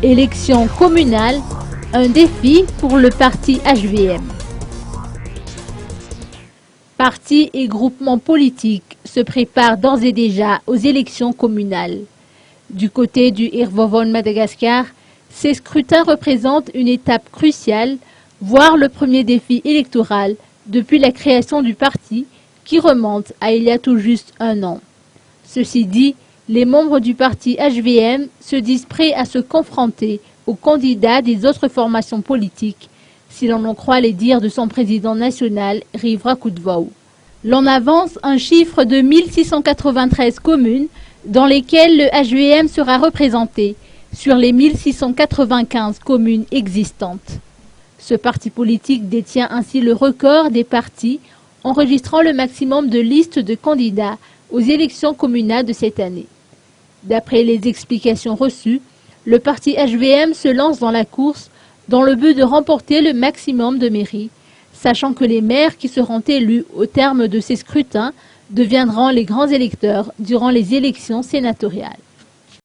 Élections communales, un défi pour le parti HVM. Partis et groupements politiques se préparent d'ores et déjà aux élections communales. Du côté du Hirvovon Madagascar, ces scrutins représentent une étape cruciale, voire le premier défi électoral depuis la création du parti qui remonte à il y a tout juste un an. Ceci dit, les membres du parti HVM se disent prêts à se confronter aux candidats des autres formations politiques, si l'on en croit les dires de son président national, Riv Rakudvau. L'on avance un chiffre de 1693 communes dans lesquelles le HVM sera représenté sur les 1695 communes existantes. Ce parti politique détient ainsi le record des partis enregistrant le maximum de listes de candidats aux élections communales de cette année. D'après les explications reçues, le parti HVM se lance dans la course dans le but de remporter le maximum de mairies, sachant que les maires qui seront élus au terme de ces scrutins deviendront les grands électeurs durant les élections sénatoriales.